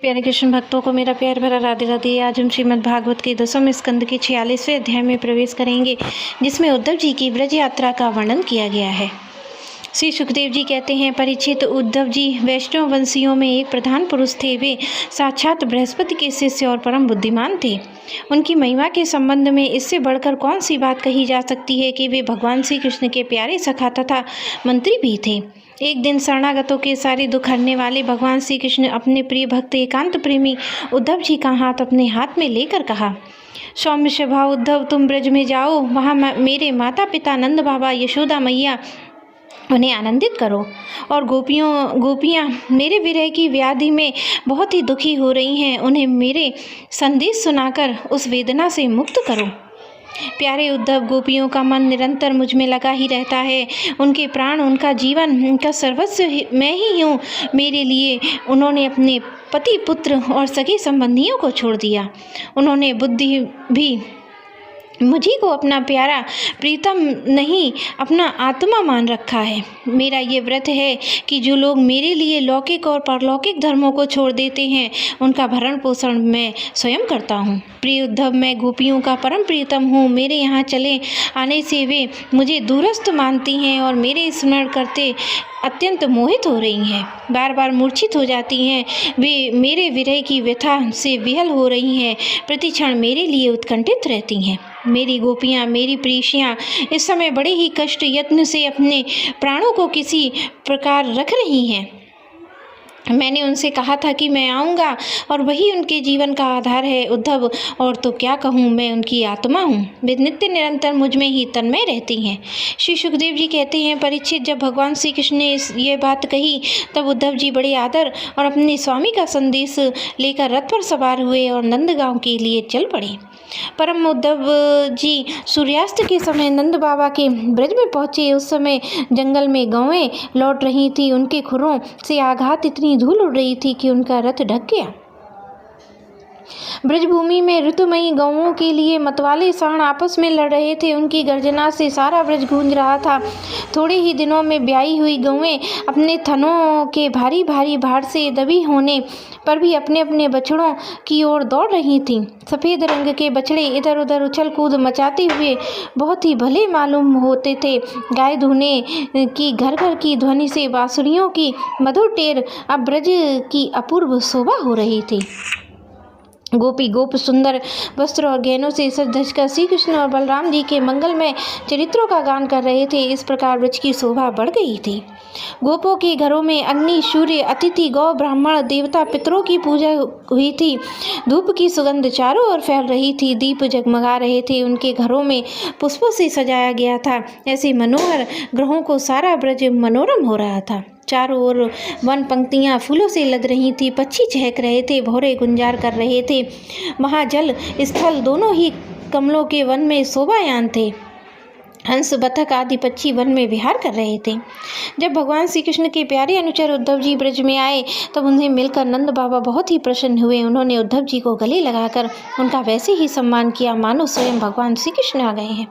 प्यारे कृष्ण भक्तों को मेरा प्यार भरा राधे राधे। आज हम श्रीमद् भागवत के 10वें स्कंद के 46वें अध्याय में प्रवेश करेंगे, जिसमें उद्धव जी की ब्रज यात्रा का वर्णन किया गया है। श्री सुखदेव जी कहते हैं, परीक्षित, उद्धव जी वैष्णव वंशियों में एक प्रधान पुरुष थे। वे साक्षात बृहस्पति के शिष्य और परम बुद्धिमान थे। उनकी महिमा के संबंध में इससे बढ़कर कौन सी बात कही जा सकती है कि वे भगवान श्री कृष्ण के प्यारे सखा तथा मंत्री भी थे। एक दिन शरणागतों के सारे दुख हरने वाले भगवान श्री कृष्ण अपने प्रिय भक्त एकांत प्रेमी उद्धव जी का हाथ अपने हाथ में लेकर कहा, सौम्य स्वभाव उद्धव, तुम ब्रज में जाओ। वहाँ मेरे माता पिता नंद बाबा, यशोदा मैया, उन्हें आनंदित करो। और गोपियाँ मेरे विरह की व्याधि में बहुत ही दुखी हो रही हैं। उन्हें मेरे संदेश सुनाकर उस वेदना से मुक्त करो। प्यारे उद्धव, गोपियों का मन निरंतर मुझ में लगा ही रहता है। उनके प्राण, उनका जीवन, उनका सर्वस्व मैं ही हूँ। मेरे लिए उन्होंने अपने पति, पुत्र और सगे संबंधियों को छोड़ दिया। उन्होंने बुद्धि भी मुझी को अपना प्यारा प्रीतम नहीं, अपना आत्मा मान रखा है। मेरा ये व्रत है कि जो लोग मेरे लिए लौकिक और परलौकिक धर्मों को छोड़ देते हैं, उनका भरण पोषण मैं स्वयं करता हूँ। प्रिय उद्धव, मैं गोपियों का परम प्रीतम हूँ। मेरे यहाँ चले आने से वे मुझे दूरस्थ मानती हैं और मेरे स्मरण करते अत्यंत मोहित हो रही हैं। बार बार मूर्छित हो जाती हैं। वे मेरे विरह की व्यथा से विहल हो रही हैं। प्रति क्षण मेरे लिए उत्कंठित रहती हैं। मेरी गोपियाँ, मेरी प्रेयसियाँ इस समय बड़े ही कष्ट यत्न से अपने प्राणों को किसी प्रकार रख रही हैं। मैंने उनसे कहा था कि मैं आऊँगा और वही उनके जीवन का आधार है उद्धव, और तो क्या कहूँ, मैं उनकी आत्मा हूँ। वे नित्य निरंतर मुझ में ही तन्मय रहती हैं। श्री सुखदेव जी कहते हैं, परीक्षित, जब भगवान श्री कृष्ण ने ये बात कही तब उद्धव जी बड़े आदर और अपने स्वामी का संदेश लेकर रथ पर सवार हुए और नंदगांव के लिए चल पड़े। परम उद्धव जी सूर्यास्त के समय नंद बाबा के ब्रज में पहुँचे। उस समय जंगल में गौएं लौट रही थी। उनके खुरों से आघात इतनी धूल उड़ रही थी कि उनका रथ ढक गया। ब्रजभूमि में ऋतुमयी गौओं के लिए मतवाले सांड आपस में लड़ रहे थे। उनकी गर्जना से सारा ब्रज गूंज रहा था। थोड़े ही दिनों में ब्याई हुई गौएं अपने थनों के भारी भारी भार से दबी होने पर भी अपने अपने बछड़ों की ओर दौड़ रही थीं। सफ़ेद रंग के बछड़े इधर उधर उछल कूद मचाते हुए बहुत ही भले मालूम होते थे। गाय धोने की घर घर की ध्वनि से बांसुरियों की मधुर टेर अब ब्रज की अपूर्व शोभा हो रही थी। गोपी गोप सुंदर वस्त्र और गहनों से सज धज कर श्री कृष्ण और बलराम जी के मंगलमय चरित्रों का गान कर रहे थे। इस प्रकार ब्रज की शोभा बढ़ गई थी। गोपों के घरों में अग्नि, सूर्य, अतिथि, गौ, ब्राह्मण, देवता, पितरों की पूजा हुई थी। धूप की सुगंध चारों ओर फैल रही थी। दीप जगमगा रहे थे। उनके घरों में पुष्पों से सजाया गया था। ऐसे मनोहर ग्रहों को सारा ब्रज मनोरम हो रहा था। चारों ओर वन पंक्तियाँ फूलों से लद रही थी। पक्षी चहक रहे थे, भौरे गुंजार कर रहे थे। महाजल स्थल दोनों ही कमलों के वन में शोभायान थे। हंस, बतख आदि पक्षी वन में विहार कर रहे थे। जब भगवान श्री कृष्ण के प्यारे अनुचर उद्धव जी ब्रज में आए तब उन्हें मिलकर नंद बाबा बहुत ही प्रसन्न हुए। उन्होंने उद्धव जी को गले लगाकर उनका वैसे ही सम्मान किया मानो स्वयं भगवान श्री कृष्ण आ गए हैं।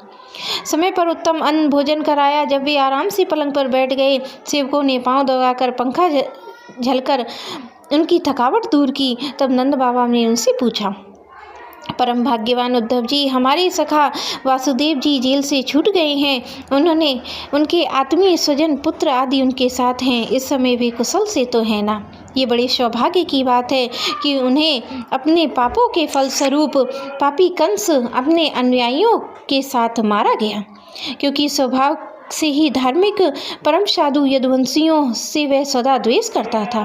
समय पर उत्तम अन्न भोजन कराया। जब वे आराम से पलंग पर बैठ गए, सेवकों ने पांव दबाकर पंखा झलकर उनकी थकावट दूर की। तब नंद बाबा ने उनसे पूछा, परम भाग्यवान उद्धव जी, हमारे सखा वासुदेव जी जेल से छूट गए हैं। उनके आत्मीय स्वजन, पुत्र आदि उनके साथ हैं। इस समय वे कुशल से तो है ना? ये बड़े सौभाग्य की बात है कि उन्हें अपने पापों के फलस्वरूप पापी कंस अपने अनुयायियों के साथ मारा गया, क्योंकि स्वभाव से ही धार्मिक परम साधु यदुवंशियों से वह सदा द्वेष करता था।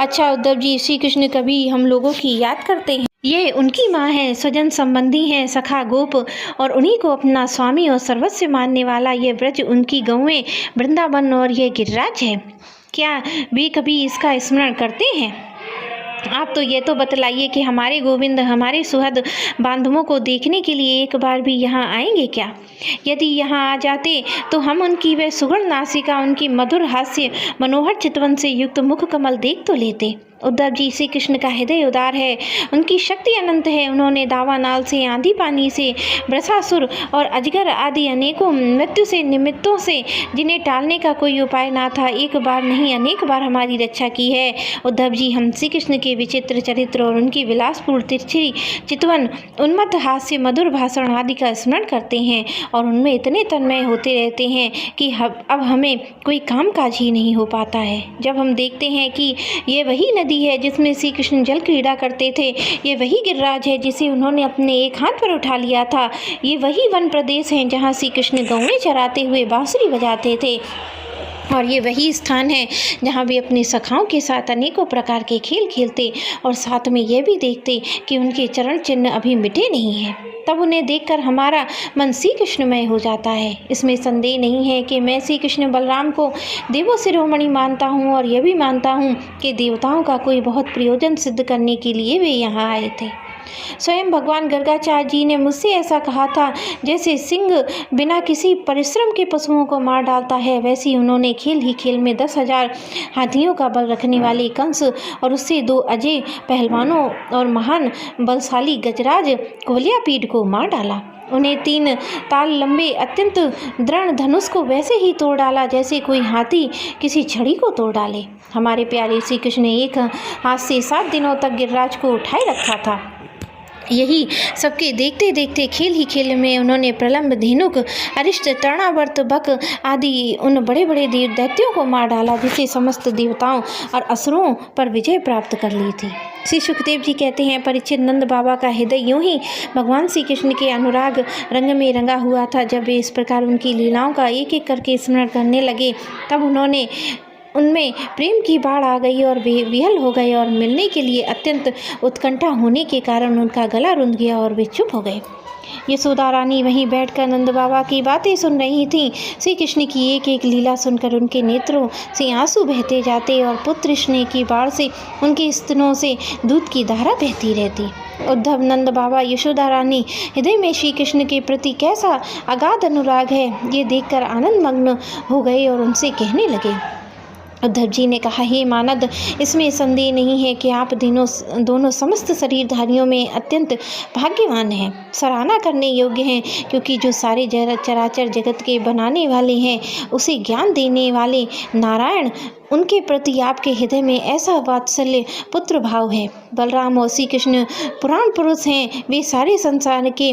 अच्छा उद्धव जी, श्री कृष्ण कभी हम लोगों की याद करते हैं। ये उनकी माँ है, स्वजन संबंधी हैं, सखा गोप, और उन्हीं को अपना स्वामी और सर्वस्व मानने वाला ये ब्रज, उनकी गौएं, वृंदावन और ये गिरिराज है। क्या वे कभी इसका स्मरण करते हैं? आप तो ये तो बतलाइए कि हमारे गोविंद हमारे सुहृद बांधवों को देखने के लिए एक बार भी यहाँ आएंगे क्या? यदि यहाँ आ जाते तो हम उनकी वह सुगढ़ नासिका, उनकी मधुर हास्य, मनोहर चितवन से युक्त मुख कमल देख तो लेते। उद्धव जी, श्री कृष्ण का हृदय उदार है, उनकी शक्ति अनंत है। उन्होंने दावानल से, आंधी पानी से, वृषासुर और अजगर आदि अनेकों मृत्यु से निमित्तों से, जिन्हें टालने का कोई उपाय ना था, एक बार नहीं अनेक बार हमारी रक्षा की है। उद्धव जी, हम श्री कृष्ण के विचित्र चरित्र और उनकी विलासपूर्ण तिरछी चितवन, उन्मत्त हास्य, मधुर भाषण आदि का स्मरण करते हैं और उनमें इतने तन्मय होते रहते हैं कि अब हमें कोई काम काज ही नहीं हो पाता है। जब हम देखते हैं कि ये वही नदी है जिसमें श्री कृष्ण जल क्रीड़ा करते थे, ये वही गिरिराज है जिसे उन्होंने अपने एक हाथ पर उठा लिया था, ये वही वन प्रदेश है जहाँ श्री कृष्ण गौएं चराते हुए बांसुरी बजाते थे, और ये वही स्थान है जहाँ वे अपनी सखाओं के साथ अनेकों प्रकार के खेल खेलते और साथ में ये भी देखते कि उनके चरण चिन्ह अभी मिटे नहीं हैं। तब उन्हें देखकर हमारा मन श्री कृष्णमय हो जाता है। इसमें संदेह नहीं है कि मैं श्री कृष्ण बलराम को देवों शिरोमणि मानता हूँ और यह भी मानता हूँ कि देवताओं का कोई बहुत प्रयोजन सिद्ध करने के लिए वे यहाँ आए थे। स्वयं भगवान गर्गाचार्य जी ने मुझसे ऐसा कहा था, जैसे सिंह बिना किसी परिश्रम के पशुओं को मार डालता है, वैसे उन्होंने खेल ही खेल में 10,000 हाथियों का बल रखने वाले कंस और उससे 2 अजय पहलवानों और महान बलशाली गजराज कुवलयापीड को मार डाला। उन्हें 3 ताल लंबे अत्यंत दृढ़ धनुष को वैसे ही तोड़ डाला जैसे कोई हाथी किसी छड़ी को तोड़ डाले। हमारे प्यारे श्री कृष्ण ने एक हाथ से 7 दिनों तक गिरिराज को उठाए रखा था। यही सबके देखते देखते खेल ही खेल में उन्होंने प्रलंब, धेनुक, अरिष्ट, तृणावर्त, बक आदि उन बड़े बड़े देव दैत्यों को मार डाला जिससे समस्त देवताओं और असुरों पर विजय प्राप्त कर ली थी। श्री सुखदेव जी कहते हैं, परीक्षित नंद बाबा का हृदय यूं ही भगवान श्री कृष्ण के अनुराग रंग में रंगा हुआ था। जब वे इस प्रकार उनकी लीलाओं का एक एक करके स्मरण करने लगे, तब उनमें प्रेम की बाढ़ आ गई और वे विहल हो गए और मिलने के लिए अत्यंत उत्कंठा होने के कारण उनका गला रुंध गया और वे चुप हो गए। यशोदा रानी वहीं बैठकर नंद बाबा की बातें सुन रही थीं। श्री कृष्ण की एक एक लीला सुनकर उनके नेत्रों से आंसू बहते जाते और पुत्र स्नेह की बाढ़ से उनके स्तनों से दूध की धारा बहती रहती। उद्धव, नंद बाबा, यशोदा रानी हृदय में श्री कृष्ण के प्रति कैसा अगाध अनुराग है, ये देखकर आनंद मग्न हो गए और उनसे कहने लगे। उद्धव जी ने कहा, हे मानद, इसमें संदेह नहीं है कि आप दोनों समस्त शरीरधारियों में अत्यंत भाग्यवान हैं, सराहना करने योग्य हैं, क्योंकि जो सारे चराचर जगत के बनाने वाले हैं, उसे ज्ञान देने वाले नारायण, उनके प्रति आपके हृदय में ऐसा वात्सल्य पुत्र भाव है। बलराम और श्री कृष्ण पुराण पुरुष हैं, वे सारे संसार के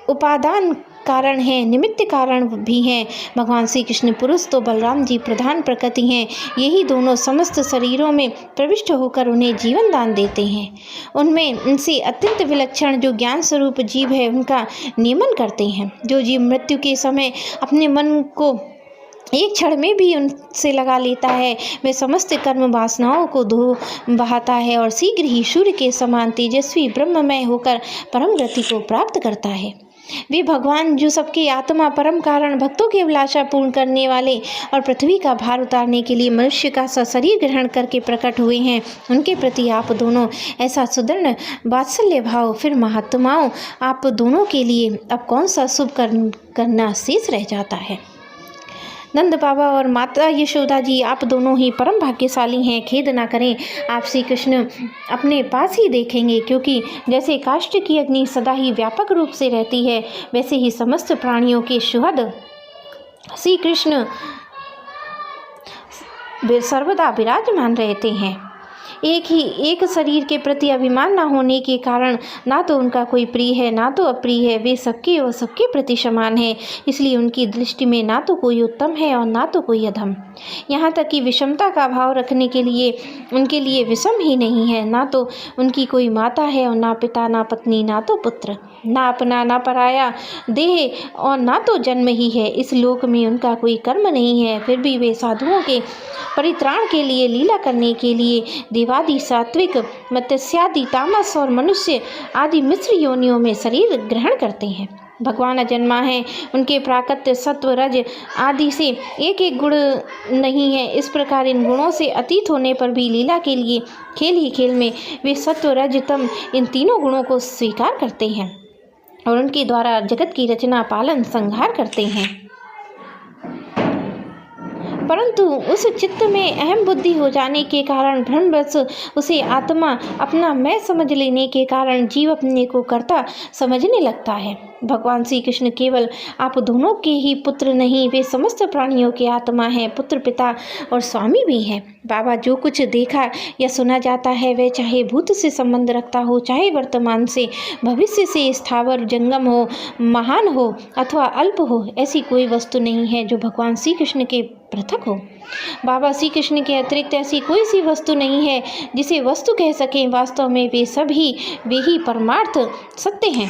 उपादान कारण हैं, निमित्त कारण भी हैं। भगवान श्री कृष्ण पुरुष तो बलराम जी प्रधान प्रकृति हैं। यही दोनों समस्त शरीरों में प्रविष्ट होकर उन्हें जीवन दान देते हैं। उनमें उनसे अत्यंत विलक्षण जो ज्ञान स्वरूप जीव है, उनका नियमन करते हैं। जो जीव मृत्यु के समय अपने मन को एक क्षण में भी उनसे लगा लेता है, वह समस्त कर्म वासनाओं को धो बहाता है और शीघ्र ही सूर्य के समान तेजस्वी ब्रह्ममय होकर परम गति को प्राप्त करता है। वे भगवान जो सबके आत्मा, परम कारण, भक्तों की अभिलाषा पूर्ण करने वाले और पृथ्वी का भार उतारने के लिए मनुष्य का शरीर ग्रहण करके प्रकट हुए हैं, उनके प्रति आप दोनों ऐसा सुदृढ़ वात्सल्य भाव, फिर महात्माओं, आप दोनों के लिए अब कौन सा शुभ करना शेष रह जाता है। नंद बाबा और माता यशोदा जी, आप दोनों ही परम भाग्यशाली हैं। खेद ना करें, आप श्री कृष्ण अपने पास ही देखेंगे, क्योंकि जैसे काष्ठ की अग्नि सदा ही व्यापक रूप से रहती है, वैसे ही समस्त प्राणियों के सुहृद श्री कृष्ण सर्वदा विराजमान रहते हैं। एक शरीर के प्रति अभिमान न होने के कारण ना तो उनका कोई प्रिय है, ना तो अप्रिय है, वे सबके और सबके प्रति समान है। इसलिए उनकी दृष्टि में ना तो कोई उत्तम है और ना तो कोई अधम। यहाँ तक कि विषमता का भाव रखने के लिए उनके लिए विषम ही नहीं है। ना तो उनकी कोई माता है और ना पिता, ना पत्नी, ना तो पुत्र, ना अपना ना पराया देह और ना तो जन्म ही है। इस लोक में उनका कोई कर्म नहीं है, फिर भी वे साधुओं के परित्राण के लिए, लीला करने के लिए देवादि, सात्विक, मत्स्यादि, तामस और मनुष्य आदि मिश्र योनियों में शरीर ग्रहण करते हैं। भगवान अजन्मा है, उनके प्राकृत्य सत्व, रज आदि से एक एक गुण नहीं है। इस प्रकार इन गुणों से अतीत होने पर भी लीला के लिए खेल ही खेल में वे सत्व, रज, तम इन तीनों गुणों को स्वीकार करते हैं और उनके द्वारा जगत की रचना, पालन, संहार करते हैं। परंतु उस चित्त में अहम बुद्धि हो जाने के कारण, भ्रमवश उसे आत्मा अपना मैं समझ लेने के कारण जीव अपने को कर्ता समझने लगता है। भगवान श्री कृष्ण केवल आप दोनों के ही पुत्र नहीं, वे समस्त प्राणियों के आत्मा हैं, पुत्र, पिता और स्वामी भी हैं। बाबा, जो कुछ देखा या सुना जाता है वह चाहे भूत से संबंध रखता हो, चाहे वर्तमान से, भविष्य से, स्थावर जंगम हो, महान हो अथवा अल्प हो, ऐसी कोई वस्तु नहीं है जो भगवान श्री कृष्ण के पृथक हो। बाबा श्री कृष्ण के अतिरिक्त ऐसी कोई सी वस्तु नहीं है जिसे वस्तु कह सकें। वास्तव में वे ही परमार्थ सत्य हैं।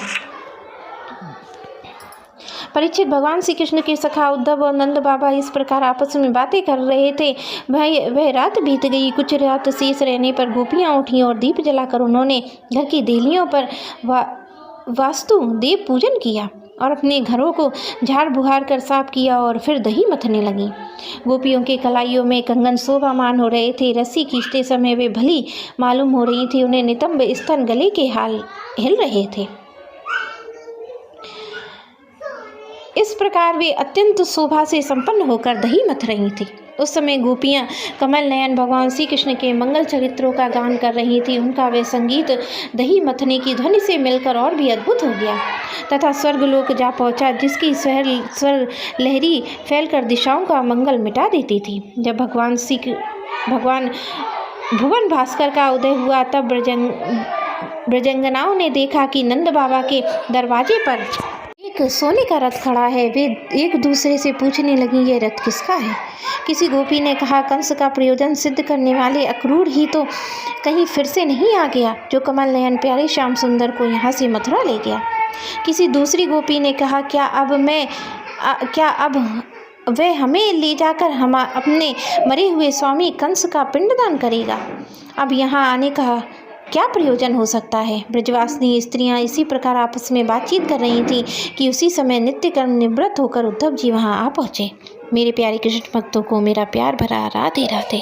परीक्षित, भगवान श्री कृष्ण के सखा उद्धव और नंद बाबा इस प्रकार आपस में बातें कर रहे थे। वह रात बीत गई। कुछ रात शेष रहने पर गोपियाँ उठीं और दीप जलाकर उन्होंने घर की देहलियों पर वास्तु देव पूजन किया और अपने घरों को झाड़ बुहार कर साफ किया और फिर दही मथने लगी। गोपियों के कलाइयों में कंगन शोभामान हो रहे थे। रस्सी खींचते समय वे भली मालूम हो रही थी। उन्हें नितंब स्तन गले के हाल हिल रहे थे। इस प्रकार वे अत्यंत शोभा से संपन्न होकर दही मथ रही थी। उस समय गोपियाँ कमल नयन भगवान श्री कृष्ण के मंगल चरित्रों का गान कर रही थी। उनका वह संगीत दही मथने की ध्वनि से मिलकर और भी अद्भुत हो गया तथा स्वर्गलोक जा पहुँचा, जिसकी स्वर लहरी फैलकर दिशाओं का मंगल मिटा देती थी। जब भगवान भुवन भास्कर का उदय हुआ तब ब्रजंगनाओं ने देखा कि नंद बाबा के दरवाजे पर एक सोने का रथ खड़ा है। वे एक दूसरे से पूछने लगी, यह रथ किसका है? किसी गोपी ने कहा, कंस का प्रयोजन सिद्ध करने वाले अक्रूर ही तो कहीं फिर से नहीं आ गया, जो कमल नयन प्यारे श्याम सुंदर को यहाँ से मथुरा ले गया। किसी दूसरी गोपी ने कहा, क्या अब वह हमें ले जाकर हम अपने मरे हुए स्वामी कंस का पिंडदान करेगा? अब यहाँ आने का क्या प्रयोजन हो सकता है? ब्रजवासिनी स्त्रियां इसी प्रकार आपस में बातचीत कर रही थीं कि उसी समय नित्य कर्म निवृत्त होकर उद्धव जी वहां आ पहुँचे। मेरे प्यारे कृष्ण भक्तों को मेरा प्यार भरा राधे राधे।